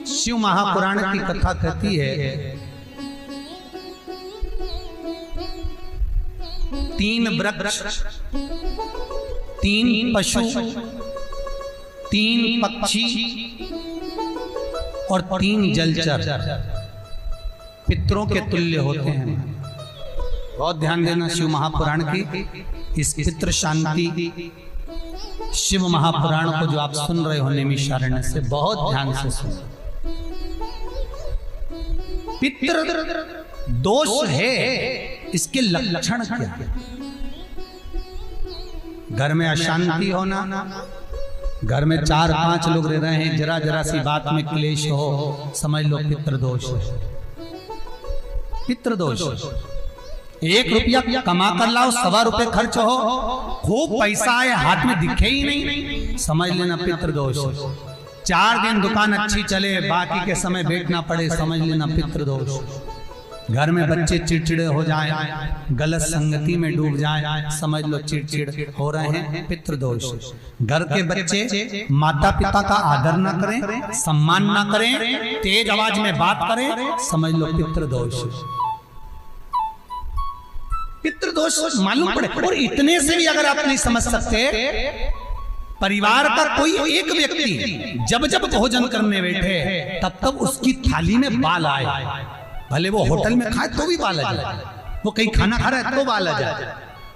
शिव महापुराण की कथा कहती है, 3 वृक्ष, 3 पशु, 3 पक्षी और 3 जलचर पितरों के तुल्य होते हैं। बहुत ध्यान देना शिव महापुराण की इस पितृ शांति शिव महापुराण को जो आप सुन रहे हो नैमिषारण्य से, बहुत ध्यान से सुनो। पितृ दोष है, इसके लक्षण क्या है? घर में अशांति होना, घर में 4-5 लोग रह रहे हैं, जरा जरा सी बात में क्लेश हो, समझ लो पितृदोष है। पितृदोष, 1 रुपया कमा कर लाओ, 1.25 रुपए खर्च हो, खूब पैसा है हाथ में दिखे ही नहीं, समझ लेना पितृदोष। 4 दिन दुकान अच्छी चले, बाकी के समय बैठना पड़े, समझ लेना पितृदोष। घर में बच्चे चिड़चिड़े हो जाएं, गलत संगति में डूब जाएं, समझ लो चिड़चिड़ हो रहे हैं, पितृदोष। घर के बच्चे माता पिता का आदर ना करें, सम्मान ना करें, तेज आवाज में बात करें, समझ लो पितृदोष। पितृदोष मालूम पड़े। और इतने से भी अगर आप नहीं समझ सकते, परिवार का कोई एक व्यक्ति जब जब भोजन करने बैठे तब तब उसकी थाली में बाल आए, भले वो होटल में खाए तो भी बाल आ जाए, वो कहीं खाना खा रहा है तो बाल आ जाए।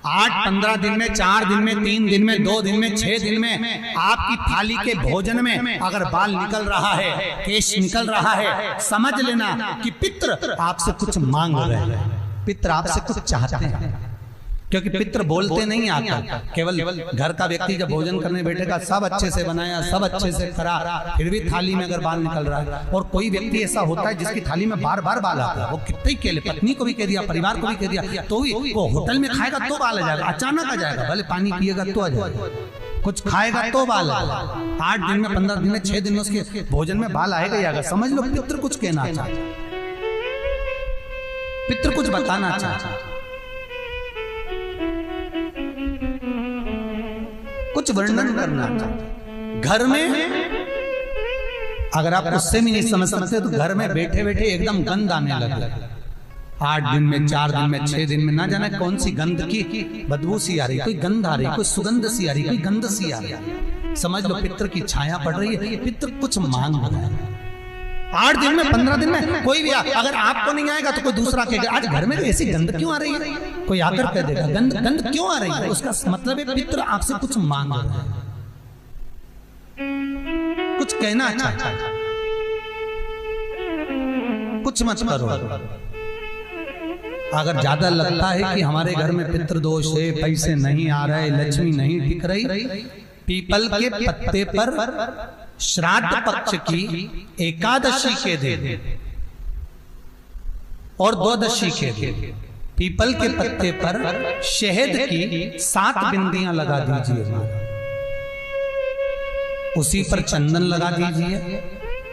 8-15 दिन में, 4 दिन में, 3 दिन में, 2 दिन में, 6 दिन में आपकी थाली के भोजन में अगर बाल निकल रहा है, केश निकल रहा है, समझ लेना कि पितृ आपसे कुछ मांग रहे हैं, पितृ आपसे कुछ चाहते हैं। क्योंकि पितृ बोलते नहीं आता, केवल घर का व्यक्ति जब भोजन करने बैठेगा, सब अच्छे से बनाया, सब अच्छे से करा, फिर भी थाली में अगर बाल निकल रहा है। और कोई व्यक्ति ऐसा होता है जिसकी थाली में बार बार बाल आता है, वो कितने ही केले, पत्नी को भी कह दिया, परिवार को भी कह दिया, तो भी वो होटल में खाएगा तो बाल आ जाएगा, अचानक आ जाएगा, भले पानी पिएगा तो आ जाएगा, कुछ खाएगा तो बाल आएगा। 8 दिन में, 15 दिन में, 6 दिन में उसके भोजन में बाल आएगा ही आएगा। समझ लो पितृ कुछ कहना चाहते, पितृ कुछ बताना चाहते, कुछ वर्णन करना चाहते। घर में अगर आप उससे भी नहीं समझ सकते तो घर में बैठे बैठे एकदम गंध आने लगे। 8 दिन में, 4 दिन में, 6 दिन में, ना जाने कौन सी गंध की बदबू सी आ रही, कोई गंध आ रही, कोई सुगंध सी आ रही, कोई गंध सी आ रही। समझ लो पितृ की छाया पड़ रही है, पितृ कुछ मांग रहा है। 8 दिन में, 15 दिन में कोई भी अगर आपको नहीं आएगा तो कोई दूसरा कहेगा, आज घर में ऐसी गंध क्यों आ रही है, कोई आकर कह देगा गंध क्यों आ रही है। उसका मतलब है पितृ आपसे कुछ मांग रहा है, कुछ कहना चाहता है, कुछ मत करो। अगर ज्यादा लगता है कि हमारे घर में पितृदोष है, पैसे नहीं आ रहे, लक्ष्मी नहीं टिक रही, पीपल के पत्ते पर श्राद्ध पक्ष की एकादशी के दिन और द्वादशी के दिन पीपल के पत्ते पर शहद की 7 बिंदियां लगा दीजिए, उसी पर चंदन लगा दीजिए,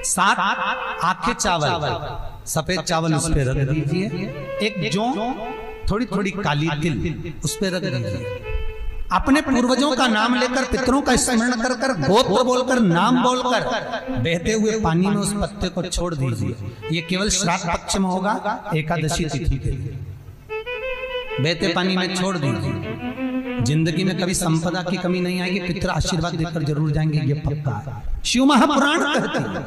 7 आखे चावल, सफेद चावल उस पर रख दीजिए, एक जौ, थोड़ी थोड़ी काली तिल उस पर रख दीजिए। अपने पूर्वजों का नाम लेकर, पितरों का स्मरण कर कर, गोत्र बोलकर, नाम बोलकर बहते हुए पानी में उस पत्ते को छोड़ दीजिए। ये केवल श्राद्ध पक्ष में होगा, एकादशी तिथि के लिए बहते पानी में छोड़ दीजिए। जिंदगी में कभी संपदा की कमी नहीं आएगी, पितर आशीर्वाद देकर जरूर जाएंगे, ये पक्का है। शिव महापुराण कहते हैं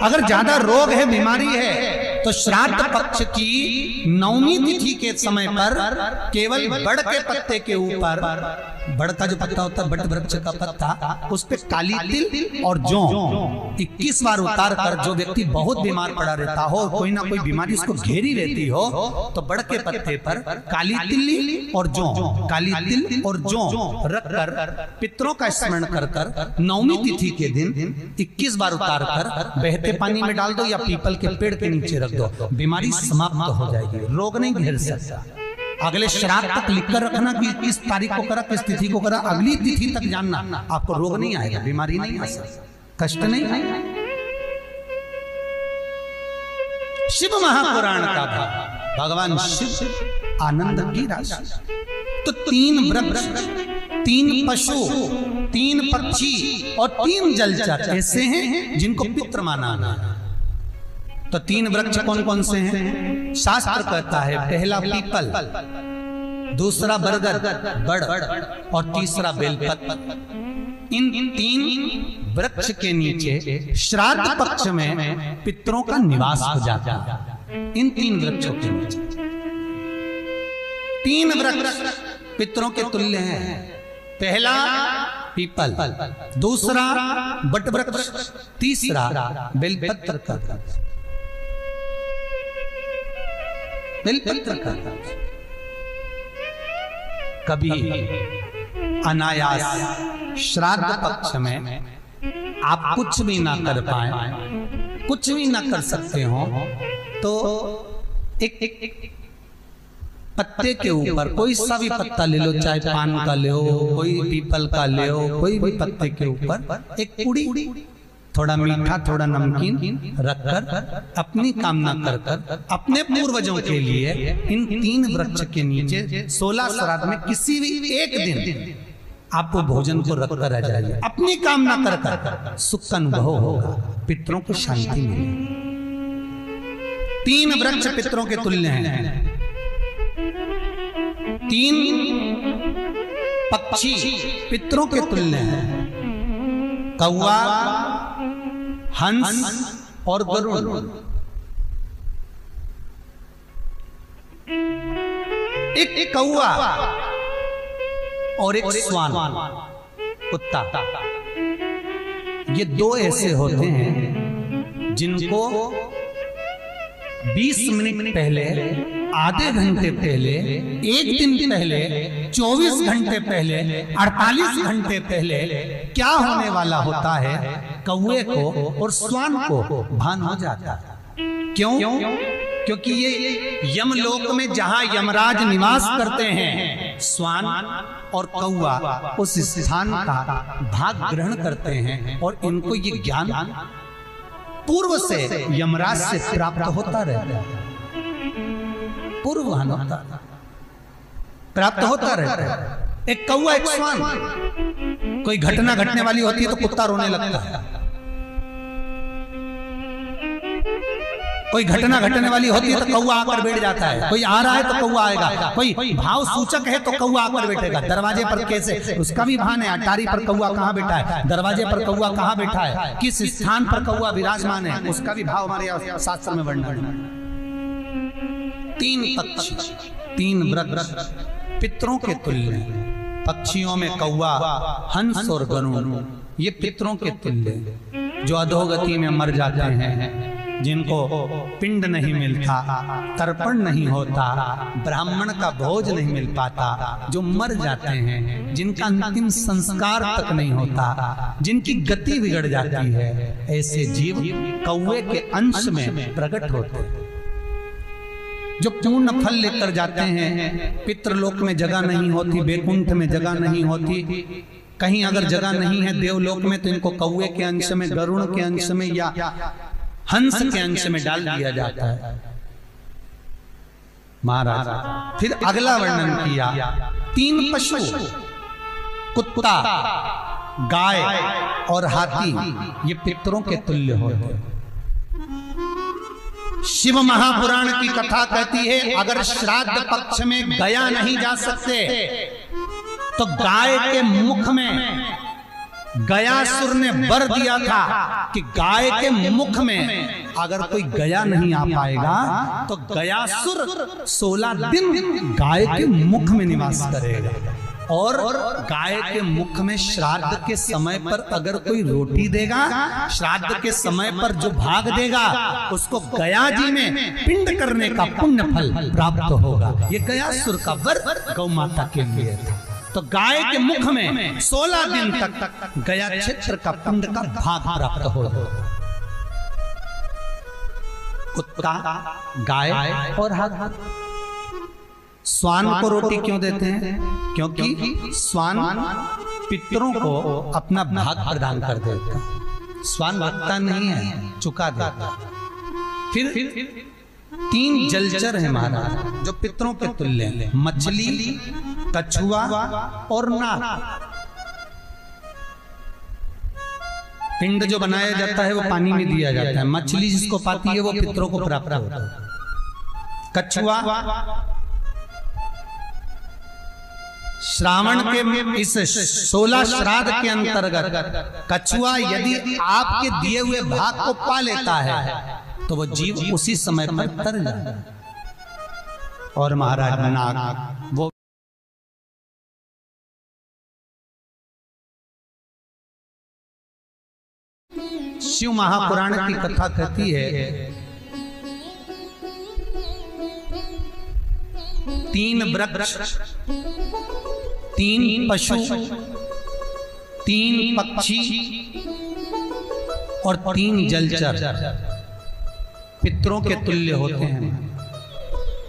अगर ज्यादा रोग है, बीमारी है, तो श्राद्ध पक्ष की 9वीं तिथि के समय पर केवल बड़ के पत्ते के ऊपर, बड़ का जो पत्ता होता है, बट वृक्ष का पत्ता, उस पे काली तिल और जौ 21 बार उतार कर, जो व्यक्ति बहुत बीमार पड़ा रहता हो, कोई ना कोई बीमारी उसको घेरी रहती हो, तो बड़ के पत्ते पर काली तिल और जौ, काली तिल और जौ रख कर पितरों का स्मरण कर कर 9वीं तिथि के दिन 21 बार उतार कर बहते पानी में डाल दो या पीपल के पेड़ के नीचे रख दो, बीमारी समाप्त हो जाएगी, रोग नहीं घेर सकता। अगले श्राद्ध तक लिखकर रखना कि किस तारीख को करा, किस तिथि को करा, अगली तिथि तक जानना, आपको रोग नहीं आएगा, बीमारी नहीं आ सकती, कष्ट नहीं आएगा। शिव महापुराण का भाग, भगवान शिव आनंद की राशि। तो 3 वृक्ष, 3 पशु, 3 पक्षी और 3 जलचर ऐसे हैं जिनको पितृ माना गया। तो 3 वृक्ष कौन कौन से हैं? शास्त्र कहता है पहला पीपल, दूसरा बरगद बड़ और तीसरा बेलपत्र। इन 3 वृक्ष के नीचे श्राद्ध पक्ष में पितरों का निवास हो जाता है। इन 3 वृक्षों के नीचे 3 वृक्ष पितरों के तुल्य हैं। पहला पीपल, दूसरा बट वृक्ष, तीसरा बेलपत्र का बेलपत्र का। कभी अनायास श्राद्ध पक्ष में आप कुछ भी ना कर पाए, कुछ भी ना कर सकते हो, तो एक पत्ते के ऊपर कोई सा भी पत्ता ले लो, चाहे पान का ले लो, कोई पीपल का ले लो, कोई भी पत्ते के ऊपर एक पुड़ी, थोड़ा मीठा थोड़ा नमकीन रखकर अपनी कामना कर अपने पूर्वजों के लिए इन 3 वृक्ष के नीचे 16 श्राद्ध में किसी भी एक दिन आप वो भोजन को रखकर रह जाइए। अपनी कामना कर सुख का अनुभव होगा, पितरों को शांति मिलेगी। 3 वृक्ष पितरों के तुल्य हैं। 3 पक्षी पितरों के तुल्य हैं। कौवा, हंस और गरुड़। एक कौवा और एक स्वान, कुत्ता, ये 2 ऐसे होते हैं जिनको 20 मिनट पहले, आधे घंटे पहले, 1 दिन पहले, 24 घंटे पहले, 48 घंटे पहले क्या होने वाला होता है कौवे को और स्वान को भान हो जाता है। क्यों? क्योंकि ये यमलोक में जहां यमराज निवास करते हैं, स्वान और कौवा उस स्थान का भाग ग्रहण करते हैं और इनको ये ज्ञान पूर्व से यमराज से प्राप्त होता रहता है। पूर्ववान होता प्राप्त होता रहता है। एक कौवा, एक स्वान, कोई घटना घटने वाली होती है तो कुत्ता रोने लगता है। कोई घटना घटने वाली होती है तो कौवा आकर बैठ जाता है। कोई आ रहा है तो कौवा आएगा। कोई भाव सूचक है तो कौवा आकर बैठेगा। दरवाजे पर कैसे, उसका भी भान है। अटारी पर कौवा कहाँ बैठा है, दरवाजे पर कौवा कहाँ बैठा है, किस स्थान पर कौवा विराजमान है, उसका भी भाव हमारे शास्त्र में वर्णन है। 3 पक्षी, 3 वृक्ष पितरों के तुल्य हैं। पक्षियों में कौवा, हंस और गरुड़, ये पितरों के तुल्य, जो अधोगति में मर जाते हैं, जिनको पिंड नहीं मिलता, तर्पण नहीं होता, ब्राह्मण का भोज नहीं मिल पाता, जो मर जाते हैं, जिनका अंतिम संस्कार तक नहीं होता, जिनकी गति बिगड़ जाती है, ऐसे जीव कौवे के अंश में प्रकट होते हैं, जो पूर्ण फल लेकर जाते हैं। पितृलोक में जगह नहीं होती, बैकुंठ में जगह नहीं होती, कहीं अगर जगह नहीं है देवलोक में, तो इनको कौवे के अंश में, गरुड़ के अंश में या हंस के अंश में डाल दिया जाता है। महाराज फिर अगला वर्णन किया, 3 पशु, कुत्ता, गाय और हाथी, ये पितरों के तुल्य होते हैं। शिव महापुराण की कथा कहती है, अगर श्राद्ध पक्ष में गया नहीं जा सकते तो गाय के मुख में गयासुर ने वर दिया था कि गाय के मुख में अगर कोई गया नहीं आ पाएगा तो गयासुर 16 दिन गाय के मुख में निवास करेगा। और गाय के मुख में श्राद्ध के समय पर अगर कोई रोटी देगा, श्राद्ध के समय पर जो भाग देगा, उसको गया जी में पिंड करने का पुण्य फल प्राप्त होगा। ये गयासुर का वर गौ माता के लिए था। तो गाय के मुख में 16 दिन तक गया क्षेत्र का पिंड का भाग प्राप्त होगा। कुत्ता, गाय और हाथी। स्वान को रोटी क्यों देते हैं? क्योंकि स्वान पितरों को अपना भाग प्रदान कर देता है। स्वान भक्ता नहीं है, चुका देता। फिर 3 जलचर है महाराज जो पितरों के तुल्य हैं। मछली, कछुआ और नाग। पिंड जो बनाया जाता है वो पानी में दिया जाता है, मछली जिसको पाती है वो पितरों को प्राप्त होता है। कछुआ श्रावण के इस 16 श्राद्ध के अंतर्गत कछुआ यदि आपके दिए हुए भाग को पा लेता है तो वो जीव उसी समय पर तर जाता है। और महाराज नाग वो शिव महापुराण की कथा कहती है, 3 वृक्ष, 3 पशु, 3 पक्षी और 3 जलचर पितरों के तुल्य होते हैं।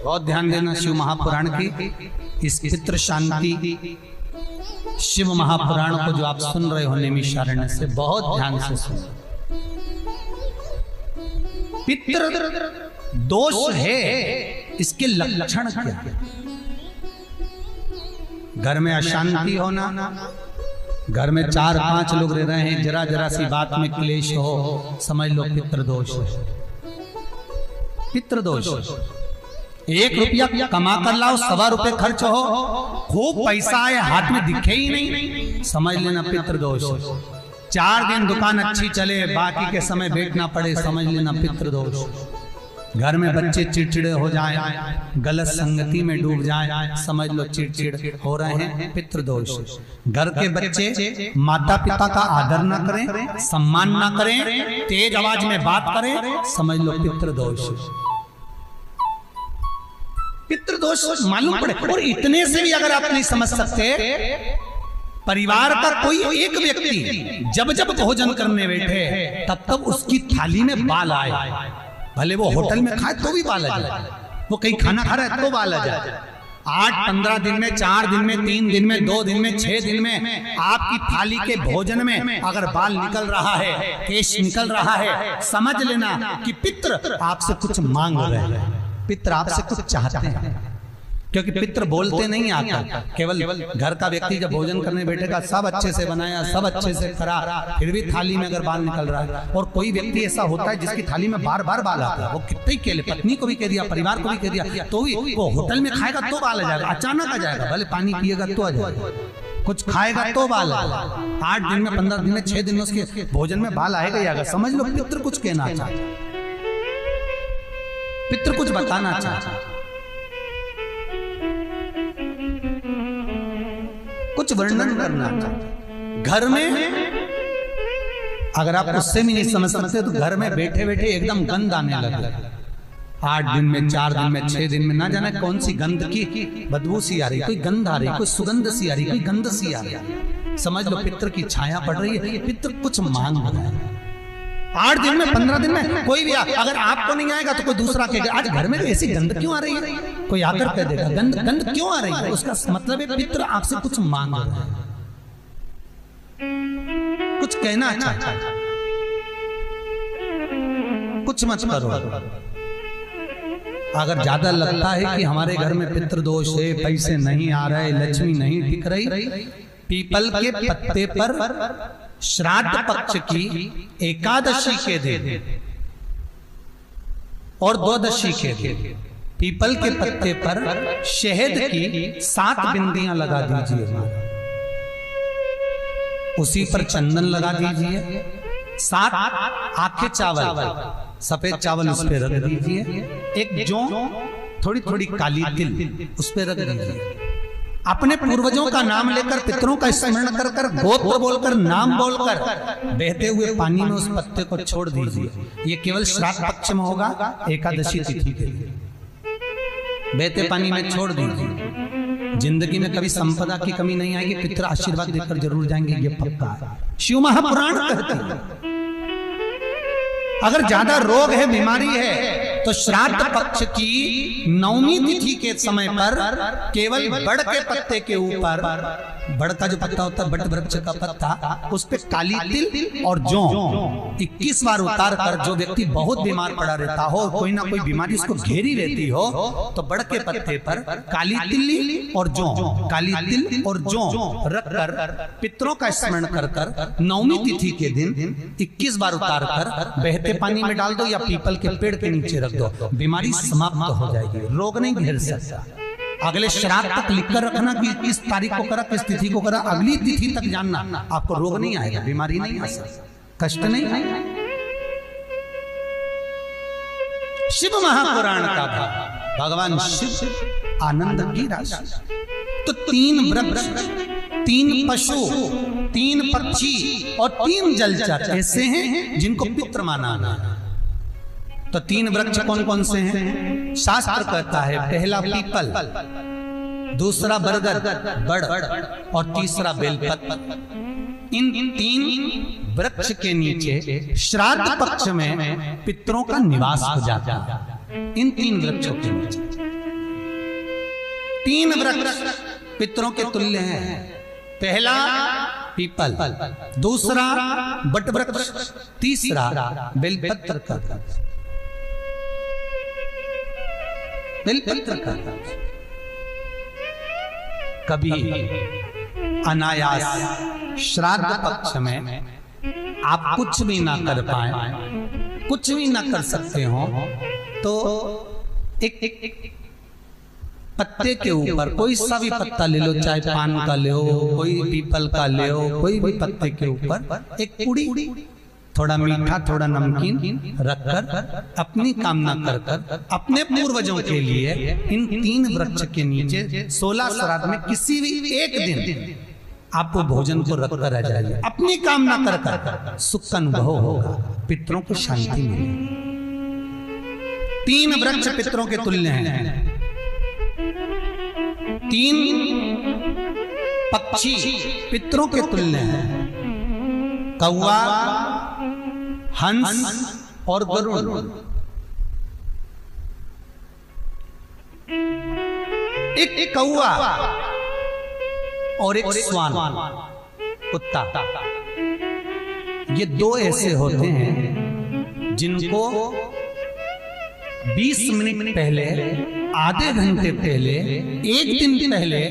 बहुत ध्यान देना शिव महापुराण की इस पितृ शांति शिव महापुराण को जो आप सुन रहे हो नैमिषारण्य से, बहुत ध्यान से सुनो। पितृ दोष है, इसके लक्षण क्या है? घर में अशांति होना, घर में 4-5 लोग रह रहे हैं, जरा जरा सी बात में क्लेश हो, समझ लो पितृदोष है। पितृदोष 1 रुपया कमा कर लाओ, 1.25 रुपए खर्च हो, खूब पैसा है हाथ में दिखे ही नहीं, समझ लेना पितृदोष। 4 दिन दुकान अच्छी चले, बाकी के समय बैठना पड़े, समझ लेना पितृदोष। घर में बच्चे चिड़चिड़े हो जाएं, गलत संगति में डूब जाएं, समझ लो चिड़चिड़ हो रहे हैं, पितृदोष। घर के बच्चे माता पिता का आदर ना करें, सम्मान ना करें, तेज आवाज में बात करें, समझ लो पितृदोष। पितृदोष मालूम पड़े। और इतने से भी अगर आप नहीं समझ सकते, परिवार का कोई एक व्यक्ति जब जब भोजन करने बैठे तब तब उसकी थाली में बाल आए, भले वो होटल में खाए तो भी बाल आ जाए, वो कहीं खाना खा रहा है तो बाल आ जाए। 8-15 दिन में, 4 दिन में, 3 दिन में, 2 दिन में, 6 दिन में आपकी थाली के भोजन में अगर बाल निकल रहा है, केश निकल रहा है, समझ लेना कि पितृ आपसे कुछ मांग रहे हैं, पितृ आपसे कुछ चाहते हैं। क्योंकि पितृ बोलते नहीं आता, केवल घर का व्यक्ति जब भोजन करने बैठेगा, सब अच्छे से बनाया, सब अच्छे से करा, फिर भी थाली में अगर बाल निकल रहा है, और कोई व्यक्ति ऐसा होता है जिसकी थाली में बार बार बाल आता है, वो कितने ही केले, पत्नी को भी कह दिया, परिवार को भी कह दिया, तो भी वो होटल में खाएगा तो बाल आ जाएगा, अचानक आ जाएगा, भले पानी पिएगा तो आ जाएगा, कुछ खाएगा तो बाल आएगा। 8 दिन में, 15 दिन में, 6 दिन में उसके भोजन में बाल आएगा ही आएगा। समझ लो पितृ कुछ कहना चाहता, पितृ कुछ बताना चाहता, कुछ वर्णन करना चाहता। घर में अगर आप उससे भी नहीं समझ सकते तो घर में बैठे बैठे एकदम गंध आने लगे, 8 दिन में, 4 दिन में, 6 दिन में, ना जाने कौन सी गंध की बदबू सी आ रही, कोई गंध आ रही, कोई सुगंध सी आ रही, कोई गंध सी आ रही, समझ लो पितृ की छाया पड़ रही है, पितृ कुछ मांग रहा है। 8 दिन में, 15 दिन में कोई भी अगर आपको नहीं आएगा तो कोई दूसरा कहेगा आज घर में ऐसी गंध क्यों आ रही है, कोई आकर कह देगा गंध गंध क्यों आ रही है, उसका मतलब है पितृ आपसे कुछ मांग रहा है, कुछ कहना चाहता है, कुछ मत करो। अगर ज्यादा लगता है कि हमारे घर में पितृदोष है, पैसे नहीं आ रहे, लक्ष्मी नहीं टिक रही, पीपल के पत्ते पर श्राद्ध पक्ष की एकादशी के दिन और द्वादशी के दिन पीपल के पत्ते पर शहद की 7 बिंदियां लगा दीजिए, उसी पर चंदन लगा दीजिए, 7 आखे चावल, सफेद चावल उस पर रख दीजिए, एक जौ थोड़ी थोड़ी काली तिल उस पर रख दीजिए, अपने पूर्वजों का नाम लेकर, पितरों का स्मरण कर कर, गोत्र बोलकर, नाम बोलकर बहते हुए पानी में उस पत्ते को छोड़ दीजिए। ये केवल श्राद्ध पक्ष में होगा, एकादशी तिथि के लिए बहते पानी में छोड़ दीजिए। जिंदगी में कभी संपदा की कमी नहीं आएगी, पितर आशीर्वाद देकर जरूर जाएंगे, ये पक्का है। शिव महापुराण कहते हैं अगर ज्यादा रोग है, बीमारी है, तो श्राद्ध पक्ष की 9वीं तिथि के समय पर केवल बड़ के पत्ते के ऊपर बड़ का जो पत्ता होता है, बट वृक्ष का पत्ता, उस पे काली तिल और जौ 21 बार उतार कर, जो व्यक्ति बहुत बीमार पड़ा रहता हो, कोई ना कोई बीमारी उसको घेरी रहती हो, तो बड़ के पत्ते पर काली तिल और जौ, काली तिल और जौ रख कर पितरों का स्मरण कर कर नवमी तिथि के दिन 21 बार उतार कर बहते पानी में डाल दो या पीपल के पेड़ के नीचे रख दो, बीमारी समाप्त हो जाएगी, रोग नहीं घेर सकता। अगले श्राद्ध तक लिखकर रखना कि किस तारीख को करा, किस तिथि को करा, अगली तिथि तक जानना, आपको रोग नहीं आएगा, बीमारी नहीं आ सकता, कष्ट नहीं आएगा। शिव महापुराण का भाग, भगवान शिव आनंद की राशि। तो 3 वृक्ष, 3 पशु, 3 पक्षी और 3 जलचर ऐसे हैं जिनको पितृ माना गया। तो 3 वृक्ष कौन कौन से हैं? शास्त्र कहता है पहला पीपल, दूसरा बरगद बड़ और तीसरा बेलपत्र। इन 3 वृक्ष के नीचे श्राद्ध पक्ष में पितरों का निवास हो जाता है। इन 3 वृक्षों के नीचे 3 वृक्ष पितरों के तुल्य हैं। पहला पीपल, दूसरा बट वृक्ष, तीसरा बेलपत्र का बेलपत्र का। कभी अनायास श्राद्ध पक्ष में आप कुछ भी ना कर पाए, कुछ भी ना कर सकते हो, तो एक पत्ते के ऊपर कोई सा भी पत्ता ले लो, चाहे पान का ले लो, कोई पीपल का ले लो, कोई भी पत्ते के ऊपर एक पुड़ी, थोड़ा मीठा थोड़ा नमकीन रखकर अपनी कामना कर कर अपने पूर्वजों के लिए इन 3 वृक्ष के नीचे 16 श्राद्ध में किसी भी एक दिन आप वो भोजन को रखकर रह जाइए, अपनी कामना कर कर सुख का अनुभव होगा, पितरों को शांति मिलेगी। 3 वृक्ष पितरों के तुल्य हैं। 3 पक्षी पितरों के तुल्य हैं। कौवा, हंस और गरुड़। एक कौवा और एक स्वान, कुत्ता, ये 2 ऐसे होते हैं जिनको 20 मिनट पहले, आधे घंटे पहले, 1 दिन पहले,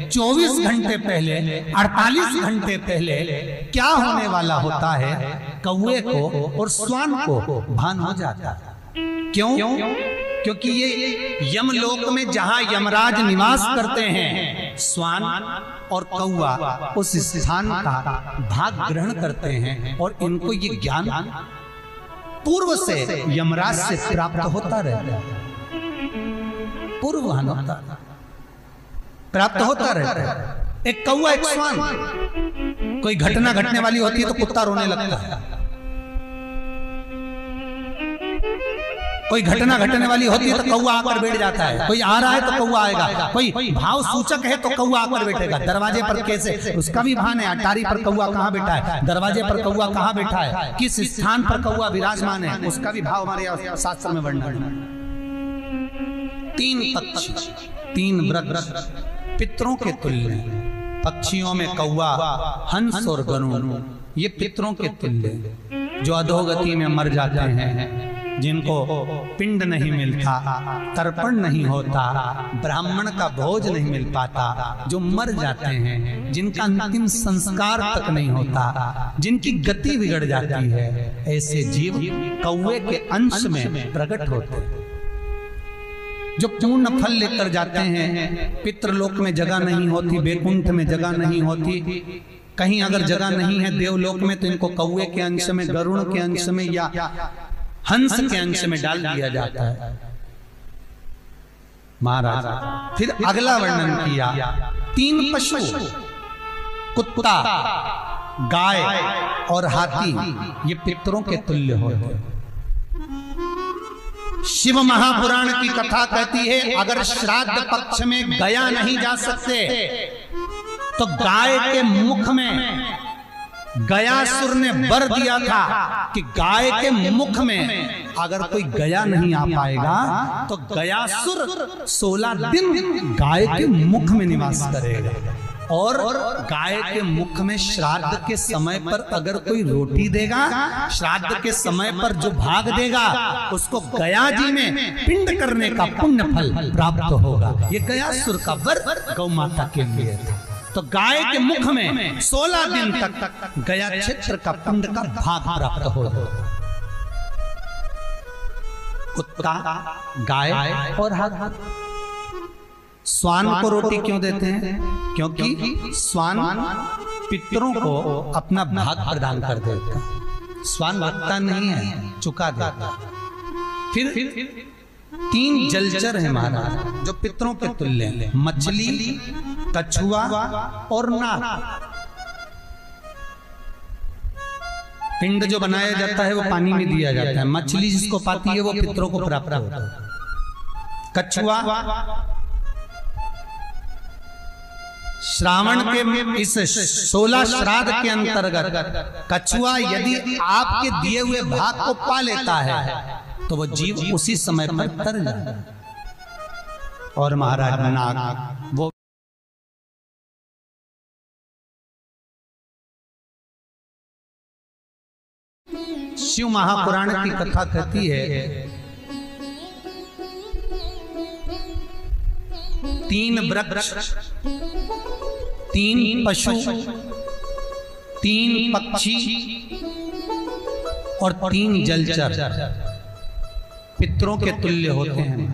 24 घंटे पहले, 48 घंटे पहले क्या होने वाला होता है, कौवे को और स्वान को भान हो जाता है। क्यों? क्योंकि ये यमलोक में जहां यमराज निवास करते हैं, स्वान और कौवा उस स्थान का भाग ग्रहण करते हैं और इनको ये ज्ञान पूर्व से यमराज से प्राप्त होता रहता है, पूर्वान होता प्राप्त होता रहता है। एक कौवा एक स्वान, कोई घटना घटने वाली होती है तो कुत्ता रोने लगता है, कोई घटना घटने वाली होती है तो कौवा आकर बैठ जाता है, कोई आ रहा है तो कौवा आएगा, कोई भाव सूचक है तो कौवा आकर बैठेगा। दरवाजे पर कैसे, उसका भी भान है, अटारी पर कौवा कहाँ बैठा है, दरवाजे पर कौवा कहाँ बैठा है, किस स्थान पर कौवा विराजमान है, उसका भी भाव हमारे शास्त्र में वर्णन है। 3 पक्षी, 3 वृक्ष पितरों के तुल्य हैं। पक्षियों में कौवा, हंस और गरुड़, ये पितरों के तुल्य, जो अधोगति में मर जाते हैं, जिनको पिंड नहीं मिलता, तर्पण नहीं होता, ब्राह्मण का भोज नहीं मिल पाता, जो मर जाते हैं, जिनका अंतिम संस्कार तक नहीं होता, जिनकी गति बिगड़ जाती है, ऐसे जीव कौवे के अंश में प्रकट होते हैं, जो पूर्ण फल लेकर जाते हैं। पितृलोक में जगह नहीं होती, बैकुंठ में जगह नहीं होती, कहीं अगर जगह नहीं है देवलोक में, तो इनको कौवे के अंश में, गरुड़ के अंश में या हंस के अंश में डाल दिया जाता है। महाराज फिर अगला वर्णन किया, 3 पशु, कुत्ता, गाय और हाथी, ये पितरों के तुल्य होते हैं। शिव महापुराण की कथा कहती है, अगर श्राद्ध पक्ष में गया नहीं जा सकते तो गाय के मुख में गयासुर ने वर दिया था कि गाय के मुख में अगर कोई गया नहीं आ पाएगा तो गयासुर 16 दिन गाय के मुख में निवास करेगा। और गाय के मुख में श्राद्ध के समय पर अगर कोई रोटी देगा, श्राद्ध के समय पर जो भाग देगा उसको गया जी में पिंड करने का पुण्य फल प्राप्त होगा। ये गयासुर का वर गौ माता के लिए था। तो गाय के मुख में 16 दिन तक गया क्षेत्र का पिंड का भाग प्राप्त होगा। कुत्ता, गाय और हाथ। स्वान को रोटी क्यों देते हैं? क्योंकि स्वान पितरों को अपना भाग प्रदान कर देता। स्वान भगता नहीं है, चुका देता। फिर 3 जलचर है महाराज जो पितरों के तुल्य हैं, मछली, कछुआ और नाग। पिंड जो बनाया जाता है वो पानी में दिया जाता है। मछली जिसको पाती है वो पितरों को प्राप्त होता है। कछुआ श्रावण के इस 16 श्राद्ध के अंतर्गत कछुआ यदि आपके दिए हुए भाग को पा लेता है तो वो जीव उसी समय पर तर जाता है। और महाराज नाग वो शिव महापुराण की कथा कहती है 3 वृक्ष, 3 पशु, 3 पक्षी और 3 जलचर पितरों के तुल्य होते हैं।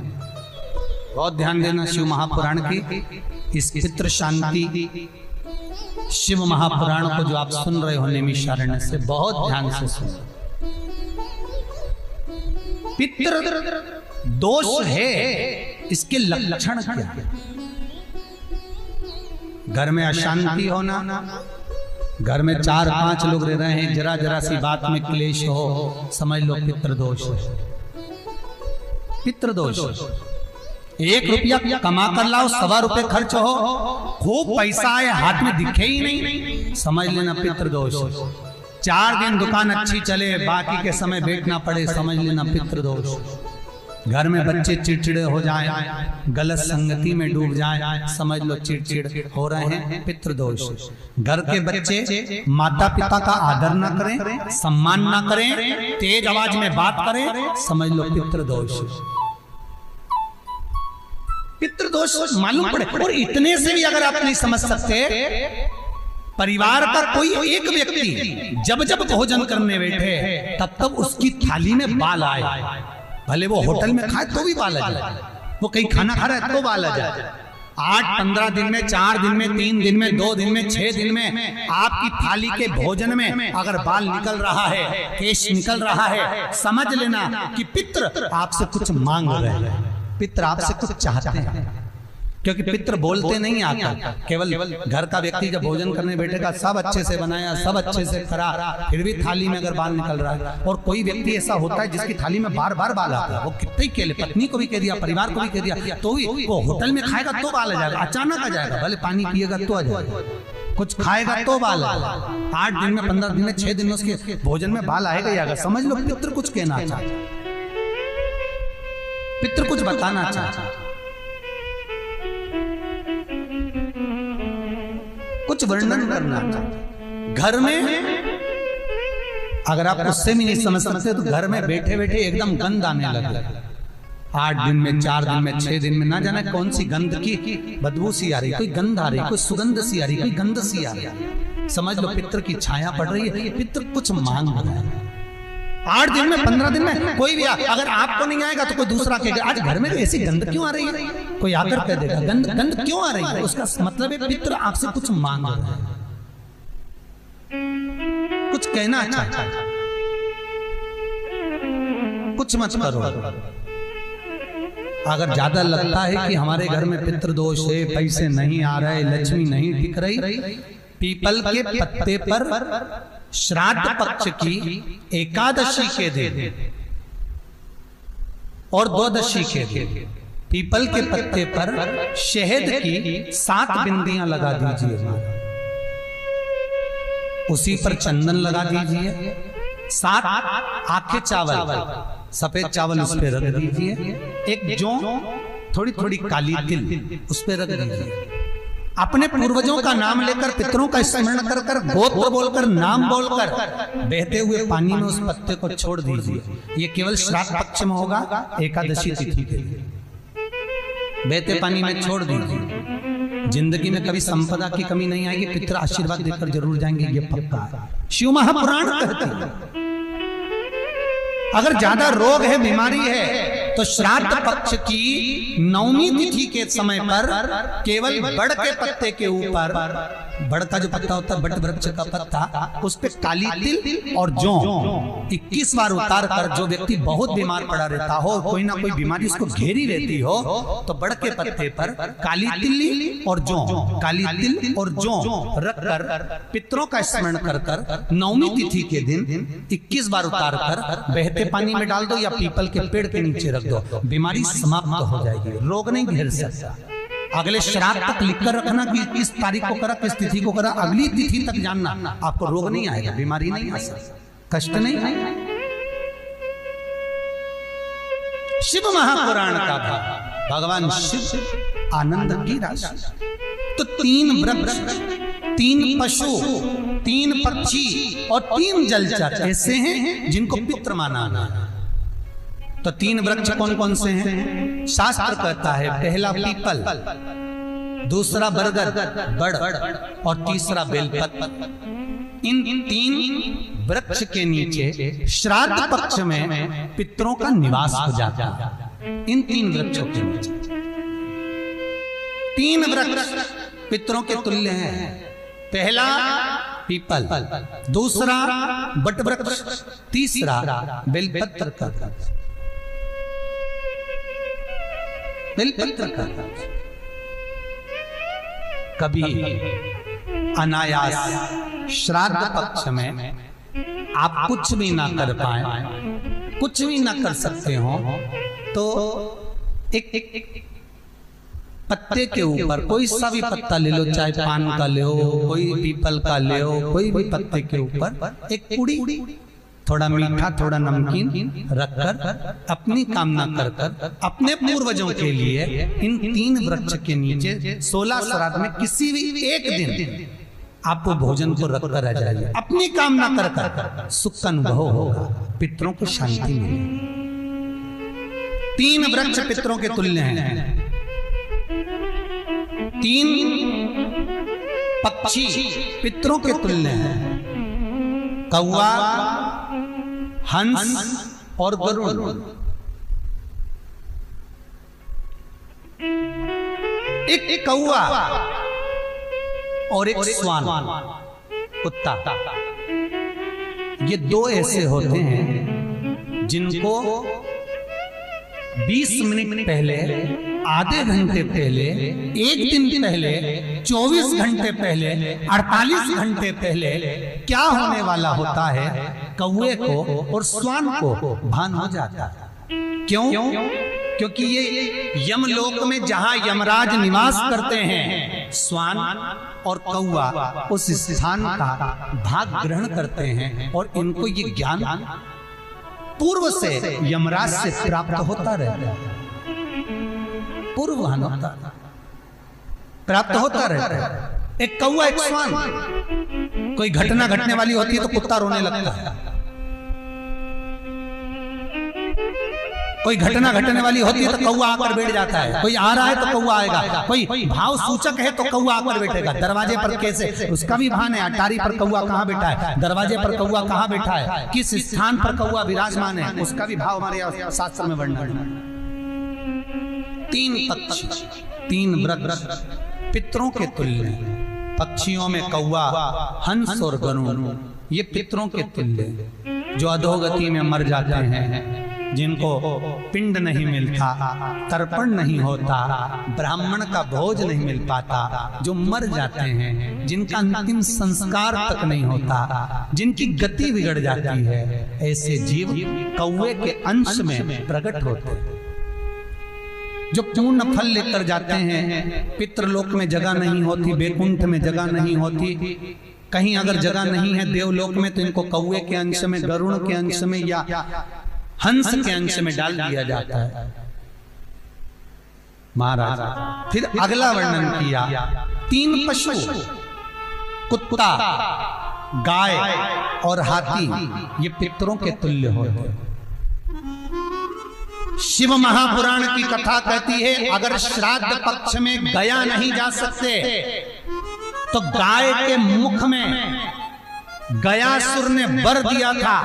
बहुत ध्यान देना शिव महापुराण की इस पितृ शांति शिव महापुराण को जो आप सुन रहे हो नैमिषारण्य से, बहुत ध्यान से सुनो। पितृ दोष है, इसके लक्षण क्या है? घर में अशांति होना, घर में 4-5 लोग रह रहे हैं, जरा जरा सी बात में क्लेश हो, समझ लो पितृदोष है। पितृदोष 1 रुपया कमा कर लाओ, 1.25 रुपए खर्च हो, खूब पैसा है हाथ में दिखे ही नहीं, समझ लेना पितृदोष। 4 दिन दुकान अच्छी चले, बाकी के समय बैठना पड़े, समझ लेना पितृदोष। घर में बच्चे चिड़चिड़े हो जाएं, गलत संगति में डूब जाएं, समझ लो चिड़चिड़ हो रहे हैं, पितृदोष। घर के बच्चे माता पिता का आदर ना करें, सम्मान ना करें, तेज आवाज में बात करें, समझ लो पितृदोष। पितृदोष मालूम पड़े। और इतने से भी अगर आप नहीं समझ सकते, परिवार का कोई एक व्यक्ति जब जब भोजन करने बैठे तब तब उसकी थाली में बाल आए, भले वो होटल में खाए तो भी बाल आ जाए, वो कहीं खाना खा रहा है तो बाल आ जाए। 8-15 दिन में, 4 दिन में, 3 दिन में, 2 दिन में, 6 दिन में आपकी थाली के भोजन में अगर बाल निकल रहा है, केश निकल रहा है, समझ लेना कि पितृ आपसे कुछ मांग रहे हैं, पितृ आपसे कुछ चाहते हैं। क्योंकि पितृ बोलते नहीं आता, केवल घर का व्यक्ति जब भोजन करने बैठेगा, सब अच्छे से बनाया, सब अच्छे से करा, फिर भी थाली में अगर बाल निकल रहा है। और कोई व्यक्ति ऐसा होता है जिसकी थाली में बार बार बाल आता है, वो कितने ही केले, पत्नी को भी कह दिया, परिवार को भी कह दिया, तो भी वो होटल में खाएगा तो बाल आ जाएगा, अचानक आ जाएगा, भले पानी पिएगा तो आ जाएगा, कुछ खाएगा तो बाल आएगा। 8 दिन में, 15 दिन में, 6 दिन में उसके भोजन में बाल आएगा ही आएगा। समझ लो पितृ कुछ कहना चाहता, पितृ कुछ बताना चाहता, कुछ वर्णन करना चाहते। घर में अगर आप उससे भी नहीं समझ सकते तो घर में बैठे बैठे एकदम गंध आने लगे। 8 दिन में, 4 दिन में, 6 दिन में, ना जाने कौन सी गंध की बदबू सी आ रही, कोई गंध आ रही, कोई सुगंध सी आ रही, कोई गंध सी आ रही, समझ लो पितृ की छाया पड़ रही है, पितृ कुछ मांग रहा है। 8 दिन में, 15 दिन में कोई भी अगर आपको नहीं आएगा तो कोई दूसरा कहेगा आज घर में ऐसी गंध क्यों आ रही है, कोई आकर कह देगा गंध गंध क्यों आ रही है, उसका मतलब है पितृ आपसे कुछ मांग रहा है, कुछ कहना चाहता है, कुछ मत करो। अगर ज्यादा लगता है कि हमारे घर में पितृदोष है, पैसे नहीं आ रहे, लक्ष्मी नहीं टिक रही, पीपल के पत्ते पर श्राद्ध पक्ष की एकादशी के दिन और द्वादशी के दिन पीपल के पत्ते पर शहद की 7 बिंदियां लगा दीजिए, उसी पर चंदन लगा दीजिए, 7 आखे चावल, सफेद चावल उस पर रख दीजिए, एक जौ, थोड़ी थोड़ी काली तिल उस पर रख दीजिए, अपने पूर्वजों का नाम लेकर, पितरों का स्मरण कर कर, गोत्र बोलकर, नाम बोलकर बहते हुए पानी में उस पत्ते को छोड़ दीजिए। ये केवल श्राद्ध पक्ष में होगा, एकादशी तिथि के लिए बहते पानी में छोड़ दीजिए। जिंदगी में कभी संपदा की कमी नहीं आएगी, पितर आशीर्वाद देकर जरूर जाएंगे, ये पक्का है। शिव महापुराण कहते हैं अगर ज्यादा रोग है, बीमारी है, तो श्राद्ध पक्ष की नवमी तिथि के समय पर केवल बड़ के पत्ते के ऊपर, बड़ का जो पत्ता होता है, बट वृक्ष का पत्ता, उस पे काली तिल और जौ 21 बार उतार कर, जो व्यक्ति बहुत बीमार पड़ा रहता हो, कोई ना कोई बीमारी उसको घेरी रहती हो, तो बड़ के पत्ते पर काली तिल और जौ, काली तिल और जौ रख कर पितरों का स्मरण कर कर नवमी तिथि के दिन 21 बार उतार कर बहते पानी में डाल दो या पीपल के पेड़ के नीचे रख दो, बीमारी समाप्त हो जाएगी, रोग नहीं घेर सकता। अगले श्राद्ध तक लिखकर रखना कि किस तारीख को करा, किस तिथि को करा, अगली तिथि तक जानना, आपको रोग नहीं आएगा, बीमारी नहीं आ सकती, कष्ट नहीं आएगा। शिव महापुराण का भाग, भगवान शिव आनंद की राशि। तो 3 वृक्ष, 3 पशु, 3 पक्षी और 3 जलचर ऐसे हैं जिनको पितृ माना है। तो 3 वृक्ष कौन कौन से हैं? शास्त्र कहता है पहला पीपल, दूसरा बरगद बड़ और तीसरा बेलपत्र। इन 3 वृक्ष के नीचे श्राद्ध पक्ष में पितरों का निवास हो जाता है। इन 3 वृक्षों के नीचे 3 वृक्ष पितरों के तुल्य हैं। पहला पीपल, दूसरा बट वृक्ष, तीसरा बेलपत्र का वृक्ष। बेलपत्र का कभी अनायास श्राद्ध पक्ष में आप कुछ भी ना कर पाए, कुछ भी ना कर सकते हो, तो एक पत्ते के ऊपर कोई सा भी पत्ता ले लो, चाहे पान का ले हो, कोई पीपल का ले हो, कोई भी पत्ते के ऊपर एक पुड़ी, थोड़ा मीठा थोड़ा नमकीन रखकर अपनी कामना कर कर अपने पूर्वजों के लिए इन 3 वृक्ष के नीचे 16 श्राद्ध में किसी भी एक दिन आप वो भोजन को रखकर रह जाइए, अपनी कामना कर कर सुख का अनुभव होगा, पितरों को शांति मिलेगी। 3 वृक्ष पितरों के तुल्य हैं। 3 पक्षी पितरों के तुल्य हैं, कौवा, हंस और गरुड़। एक कौवा और एक स्वान, कुत्ता, ये 2 ऐसे होते हैं जिनको 20 मिनट पहले, आधे घंटे पहले, 1 दिन पहले, 24 घंटे पहले, 48 घंटे पहले क्या होने वाला होता है, कौवे को और स्वान को भान हो जाता है। क्यों? क्योंकि ये यमलोक में जहां यमराज निवास करते हैं, स्वान और कौवा उस स्थान का भाग ग्रहण करते हैं और इनको ये ज्ञान पूर्व से यमराज से प्राप्त होता रहता है, पूर्वभान होता प्राप्त होता रहता है। एक कौवा, एक स्वान, कोई घटना घटने वाली होती है तो कुत्ता रोने लगता है, कोई घटना घटने वाली होती है तो कौवा आकर बैठ जाता है, कोई आ रहा है तो कौवा आएगा, कोई भाव सूचक है तो कौवा आकर बैठेगा। दरवाजे पर कैसे, उसका भी भान है, अटारी पर कौवा कहाँ बैठा है, दरवाजे पर कौवा कहाँ बैठा है, किस स्थान पर कौवा विराजमान है, उसका भी भाव हमारे शास्त्र में वर्णन है। 3 पक्षी, 3 वृक्ष पितरों के तुल्य हैं। पक्षियों में कौवा, हंस और गरुड़, ये पितरों के तुल्य, जो अधोगति में मर जाते हैं, जिनको पिंड नहीं मिलता, तर्पण नहीं होता, ब्राह्मण का भोज नहीं मिल पाता, जो मर जाते हैं, जिनका अंतिम संस्कार तक नहीं होता, जिनकी गति बिगड़ जाती है, ऐसे जीव कौवे के अंश में प्रकट होते हैं, जो पूर्ण फल लेकर जाते हैं। पितृलोक में जगह नहीं होती, बैकुंठ में जगह नहीं होती, कहीं अगर जगह नहीं है देवलोक में, तो इनको कौवे के अंश में, गरुड़ के अंश में या हंस के अंश में डाल दिया जाता है। महाराज फिर अगला वर्णन किया तीन पशु, कुत्ता, गाय और हाथी, ये पितरों के तुल्य होते हैं। शिव महापुराण की कथा कहती है अगर श्राद्ध पक्ष में गया नहीं जा सकते तो गाय के मुख में गयासुर ने वर दिया था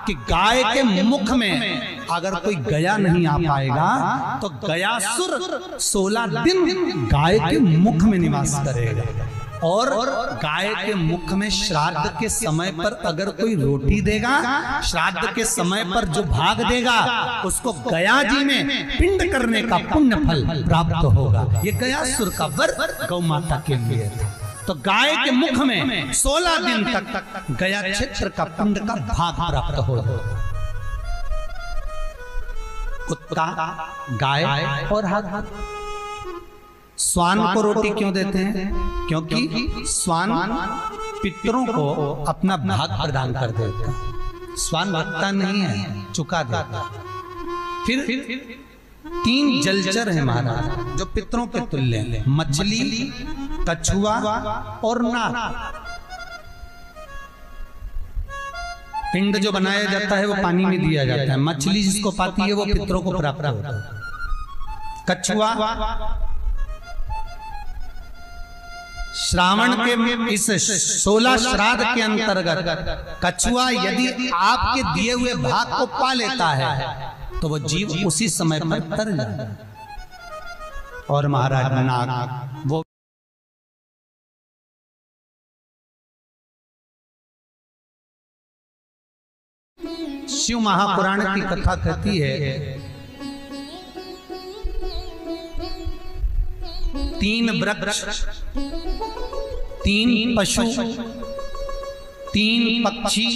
कि गाय के मुख में अगर कोई गया नहीं आ पाएगा तो गयासुर 16 दिन गाय के मुख में निवास करेगा। और गाय के मुख में श्राद्ध के समय पर अगर कोई रोटी देगा, श्राद्ध के समय पर जो भाग देगा उसको गया जी में पिंड करने का पुण्य फल प्राप्त होगा। ये गयासुर का वर गौ माता के लिए था। तो गाय के मुख में 16 दिन तक गया क्षेत्र का पिंड का भाग प्राप्त होगा। कुत्ता, गाय और हाथी। स्वान को रोटी क्यों देते हैं? क्योंकि स्वान पितरों को अपना भाग प्रदान कर देता है। स्वान भगता नहीं है, चुका देता। फिर 3 जलचर है महाराज जो पितरों के तुल्य हैं, मछली, कछुआ और नाग। पिंड जो बनाया जाता है वो पानी में दिया जाता है। मछली जिसको पाती है वो पितरों को प्राप्त होता है। कछुआ श्रावण के इस 16 श्राद्ध के अंतर्गत कछुआ यदि आपके दिए हुए भाग को पा लेता है तो वो जीव उसी समय पर तर जाता है। और महाराज नाग वो शिव महापुराण की कथा कहती है 3 वृक्ष, 3 पशु, 3 पक्षी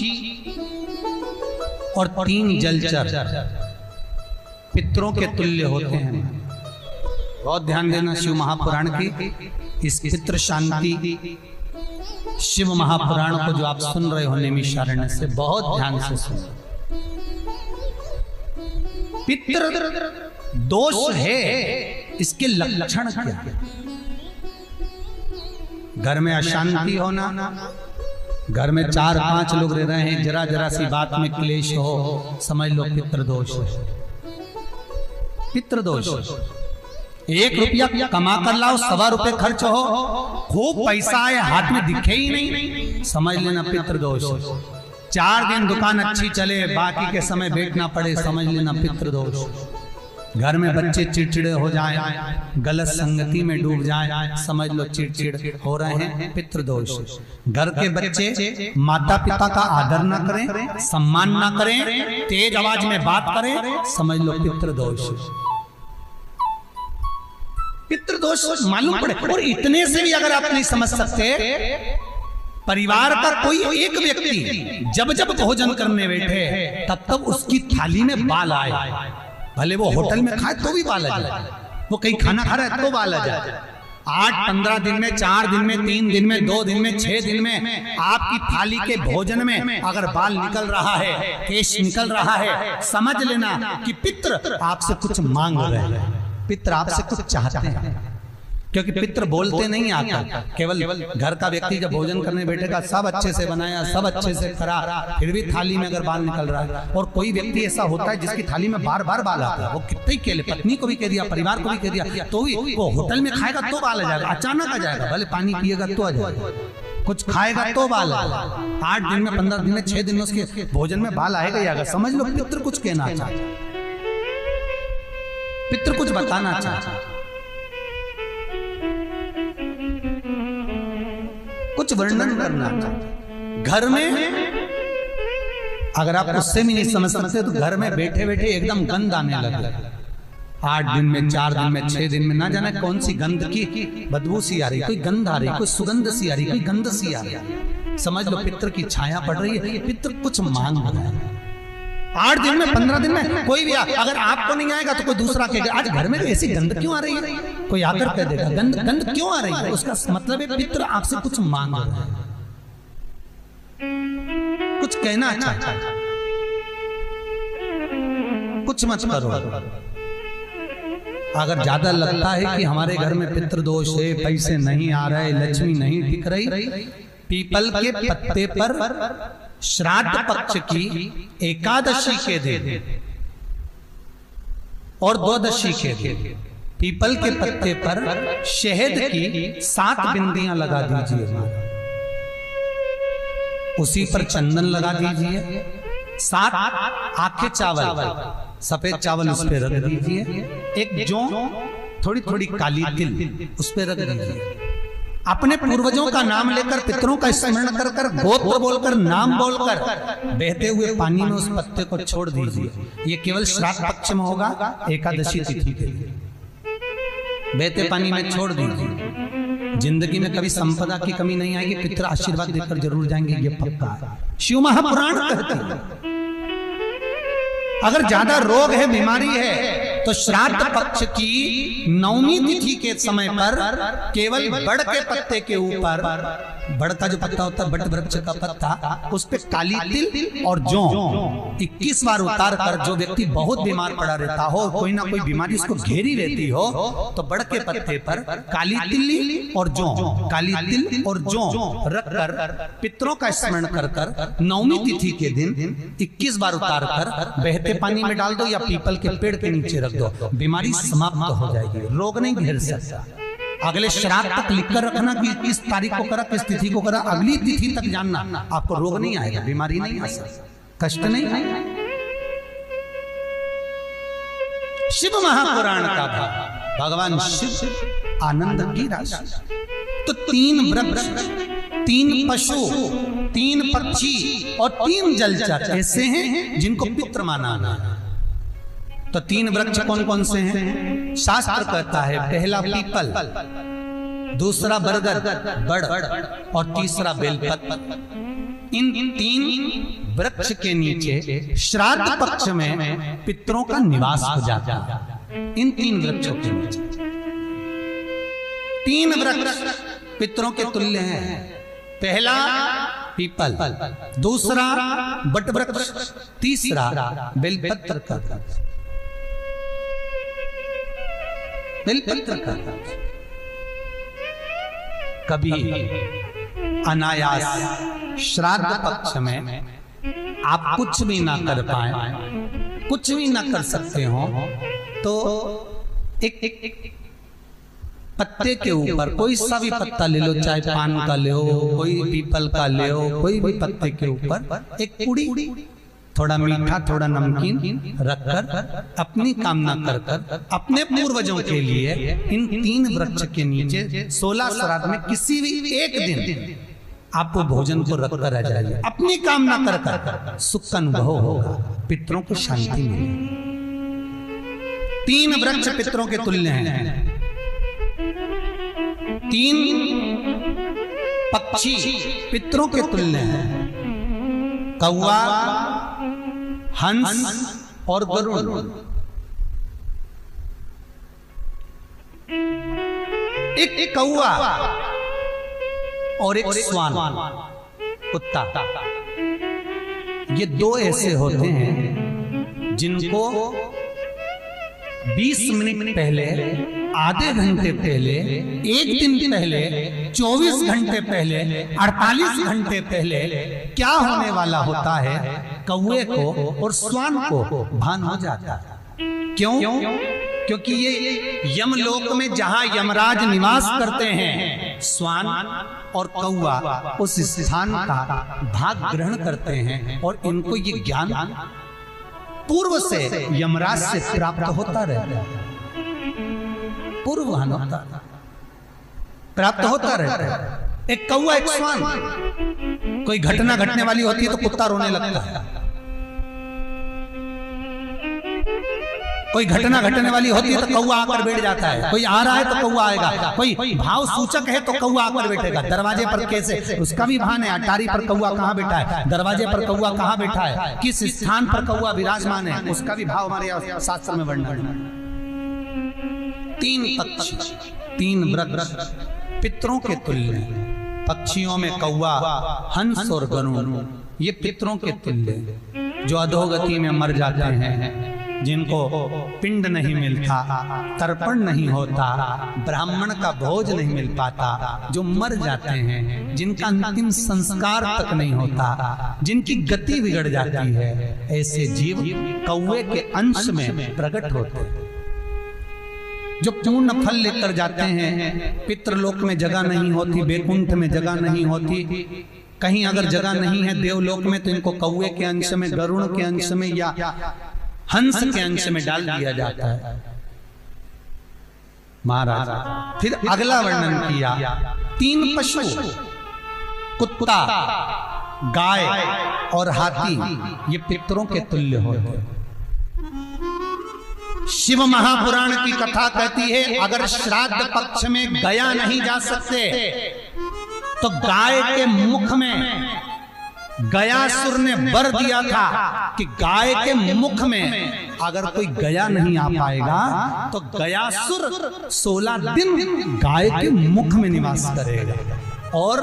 और 3 जलचर पितरों के तुल्य होते हैं। बहुत ध्यान देना शिव महापुराण की इस पितृ शांति शिव महापुराण को जो आप सुन रहे हो नैमिषारण्य से बहुत ध्यान से सुनो। पितृ दोष है, इसके लक्षण क्या? घर में अशांति होना, घर में 4-5 लोग रह रहे हैं, जरा जरा सी बात में क्लेश हो, समझ लो पितृदोष है। पितृदोष 1 रुपया कमा कर लाओ, 1.25 रुपए खर्च हो, खूब पैसा आए हाथ में दिखे ही नहीं, समझ लेना पितृदोष। 4 दिन दुकान अच्छी चले, बाकी के समय बैठना पड़े, समझ लेना पितृदोष। घर में बच्चे चिड़चिड़े हो जाएं, गलत संगति में डूब जाएं, समझ लो चिड़चिड़ हो रहे हैं, पितृदोष। घर के बच्चे माता पिता का आदर ना करें, सम्मान ना करें, तेज आवाज में बात करें, समझ लो पितृदोष। पितृदोष मालूम पड़े। और इतने से भी अगर आप नहीं समझ सकते, परिवार का कोई एक व्यक्ति जब जब भोजन करने बैठे तब तब उसकी थाली में बाल आए, भले वो होटल में खाए तो भी बाल आ जाए, वो कहीं खाना खा रहा है तो बाल आ जाए। 8-15 दिन में, 4 दिन में, 3 दिन में, 2 दिन में, 6 दिन में आपकी थाली के भोजन में अगर बाल निकल रहा है, केश निकल रहा है, समझ लेना कि पितृ आपसे कुछ मांग रहे हैं, पितृ आपसे कुछ चाहते हैं। क्योंकि पितृ बोलते नहीं आता, केवल घर का व्यक्ति जब भोजन करने बैठेगा, सब अच्छे से बनाया, सब अच्छे से करा, फिर भी थाली में अगर बाल निकल रहा है। और कोई व्यक्ति ऐसा होता है जिसकी थाली में बार बार बाल आता है, वो कितने ही केले, पत्नी को भी कह दिया, परिवार को भी कह दिया, तो भी वो होटल में खाएगा तो बाल आ जाएगा, अचानक आ जाएगा, भले पानी पिएगा तो आ जाएगा, कुछ खाएगा तो बाल आएगा। 8 दिन में, 15 दिन में, 6 दिन में उसके भोजन में बाल आएगा ही आएगा। समझ लो पितृ कुछ कहना चाहता, पितृ कुछ बताना चाहता, कुछ वर्णन करना चाहते। घर में अगर आप उससे भी नहीं समझ सकते तो घर में बैठे बैठे एकदम गंध आने लगे। 8 दिन में, 4 दिन में, 6 दिन में, ना जाने कौन सी गंध की बदबू सी आ रही, कोई गंध आ रही, कोई सुगंध सी आ रही, कोई गंध सी आ रही, समझ लो पितृ की छाया पड़ रही है, पितृ कुछ मांग रहा है। 8 दिन में, 15 दिन में कोई भी अगर आपको नहीं आएगा तो कोई दूसरा कहेगा आज घर में ऐसी गंध क्यों आ रही है, कोई आकर कह देगा गंध क्यों आ रही है, उसका मतलब है पितृ आपसे कुछ मांग रहा है, कुछ कहना चाहता है, कुछ मत करो। अगर ज्यादा लगता है कि हमारे घर में पितृदोष है, पैसे नहीं आ रहे, लक्ष्मी नहीं टिक रही, पीपल के पत्ते पर श्राद्ध पक्ष की एकादशी के दिन और द्वादशी के दिन पीपल के पत्ते पर शहद की 7 बिंदियां लगा दीजिए, उसी पर चंदन लगा दीजिए, 7 आखे चावल, सफेद चावल उस पर रख दीजिए, एक जौ, थोड़ी थोड़ी काली तिल उस पर रख दीजिए। अपने पूर्वजों का नाम लेकर, पितरों का स्मरण कर कर, गोत्र बोलकर, नाम बोलकर बहते हुए पानी में उस पत्ते को छोड़ दीजिए। ये केवल श्राद्ध पक्ष में होगा, एकादशी तिथि के लिए बहते पानी में छोड़ दीजिए। जिंदगी में कभी संपदा की कमी नहीं आएगी, पितर आशीर्वाद देकर जरूर जाएंगे, ये पक्का है। शिव महापुराण कहते हैं अगर ज्यादा रोग है, बीमारी है, तो श्राद्ध पक्ष की 9वीं तिथि के समय पर केवल बड़ के पत्ते के ऊपर, बड़ का जो पत्ता होता है, बट वृक्ष का पत्ता, उस पे काली तिल और जौ 21 बार उतार कर, जो व्यक्ति बहुत बीमार पड़ा रहता हो, कोई ना कोई बीमारी उसको घेरी रहती हो, तो बड़ के पत्ते पर काली तिल और जौ, काली तिल और जौ रख कर पितरों का स्मरण कर कर 9वीं तिथि के दिन 21 बार उतार कर बहते पानी में डाल दो या पीपल के पेड़ के नीचे रख दो, बीमारी समाप्त हो जाएगी, रोग नहीं घेर सकता। अगले श्राद्ध तक लिखकर रखना कि किस तारीख को करा, किस तिथि को करा, अगली तिथि तक जानना, आपको रोग नहीं आएगा, बीमारी नहीं आ सकती, कष्ट नहीं आएगा। शिव महापुराण का भाग, भगवान शिव आनंद की राशि। तो 3 वृक्ष, 3 पशु, 3 पक्षी और 3 जलचर ऐसे हैं जिनको पितृ माना है। तो 3 वृक्ष कौन कौन से हैं? शास्त्र कहता है पहला पीपल, दूसरा बरगद बड़ और तीसरा बेलपत्र। इन 3 वृक्ष के नीचे श्राद्ध पक्ष में पितरों का निवास हो जाता है। इन 3 वृक्षों के नीचे 3 वृक्ष पितरों के तुल्य हैं। पहला पीपल, दूसरा बट वृक्ष, तीसरा बेलपत्र का बेलपत्र का। कभी अनायास श्राद्ध पक्ष में आप कुछ भी ना कर पाए, कुछ भी ना कर सकते हो, तो एक पत्ते के ऊपर कोई सा भी पत्ता ले लो, चाहे पान का ले हो, कोई पीपल का ले हो, कोई भी पत्ते के ऊपर एक पुड़ी, थोड़ा मीठा थोड़ा नमकीन रखकर अपनी कामना कर कर अपने पूर्वजों के लिए इन 3 वृक्ष के नीचे 16 श्राद्ध में किसी भी एक दिन आपको भोजन को रखकर आ जाइए, अपनी कामना कर कर सुख का अनुभव होगा, पितरों को शांति मिलेगी। 3 वृक्ष पितरों के तुल्य हैं। 3 पक्षी पितरों के तुल्य हैं, कौवा, हंस और गरुड़। एक कौवा और एक स्वान, कुत्ता, ये 2 ऐसे होते हैं जिनको 20 मिनट पहले, आधे घंटे पहले, 1 दिन पहले, 24 घंटे पहले, 48 घंटे पहले क्या होने वाला होता है, कौवे को और स्वान को भान हो जाता है। क्यों? क्योंकि ये यमलोक में जहां यमराज निवास करते हैं, स्वान और कौवा उस स्थान का भाग ग्रहण करते हैं और इनको ये ज्ञान पूर्व से यमराज से प्राप्त होता रहता है, पूर्वान होता प्राप्त होता रहता है। एक कौवा, एक स्वान, कोई घटना घटने वाली होती है तो कुत्ता रोने लगता है, कोई घटना घटने वाली होती है तो कौवा आकर बैठ जाता है, कोई आ रहा है तो कौवा आएगा, कोई भाव सूचक है तो कौवा आकर बैठेगा। दरवाजे पर कैसे, उसका भी भान है, अटारी पर कौवा कहाँ बैठा है, दरवाजे पर कौवा कहाँ बैठा है, किस स्थान पर कौवा विराजमान है, उसका भी भाव हमारे शास्त्र में वर्णन है। 3 पक्षी, 3 वृक्ष पितरों के तुल्य, पक्षियों में कौवा, हंस और गरुड़, ये पितरों के तुल्य जो अधोगति में मर जाते हैं, जिनको पिंड नहीं मिलता, तर्पण नहीं होता, ब्राह्मण का भोज नहीं मिल पाता, जो मर जाते हैं, जिनका अंतिम संस्कार तक नहीं होता, जिनकी गति बिगड़ जाती है, ऐसे जीव कौवे के अंश में प्रकट होते हैं, जो पूर्ण फल लेकर जाते हैं। पितृलोक में जगह नहीं होती, बैकुंठ में जगह नहीं होती, कहीं अगर जगह नहीं है देवलोक में तो इनको कौवे के अंश में, गरुड़ के अंश में या हंस के अंश में डाल दिया जाता है। महाराज फिर अगला वर्णन किया, 3 पशु, कुत्ता, गाय और हाथी, ये पितरों के तुल्य होते हैं। शिव महापुराण की कथा कहती है अगर श्राद्ध पक्ष में गया नहीं जा सकते तो गाय के मुख में गयासुर ने वर दिया था कि गाय के मुख में अगर कोई गया नहीं आ पाएगा तो गयासुर 16 दिन गाय के मुख में निवास करेगा। और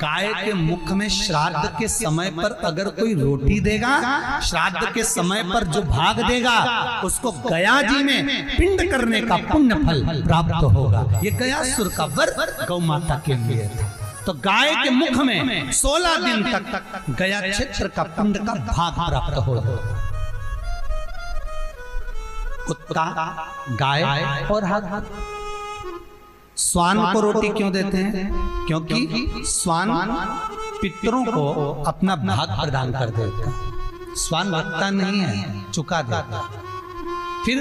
गाय के मुख में श्राद्ध के समय पर अगर कोई रोटी देगा, श्राद्ध के समय पर जो भाग देगा उसको गया जी में पिंड करने का पुण्य फल प्राप्त होगा। ये गयासुर का वर गौ माता के लिए था। तो गाय के मुख में 16 दिन तक गया क्षेत्र का पिंड का भाग प्राप्त होगा। कुत्ता, गाय और हाथी। स्वान को रोटी क्यों देते हैं? क्योंकि स्वान पितरों को अपना भाग प्रदान कर देता। स्वान रखता नहीं है, चुका देता। फिर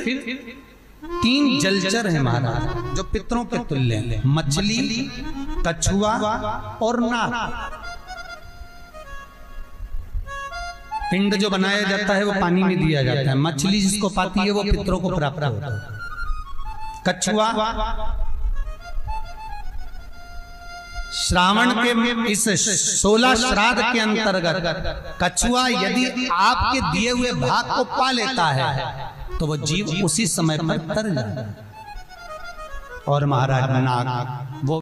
3 जलचर है महाराज जो पितरों के तुल्य हैं, मछली, कछुआ और नाग। पिंड जो बनाया जाता है वो पानी में दिया जाता है। मछली जिसको पाती है वो पितरों को प्राप्त होता है। कछुआ श्रावण के इस 16 श्राद्ध के अंतर्गत कछुआ यदि आपके दिए हुए भाग को पा लेता है तो वो जीव उसी समय पर तर जाता है। और महाराज नाग वो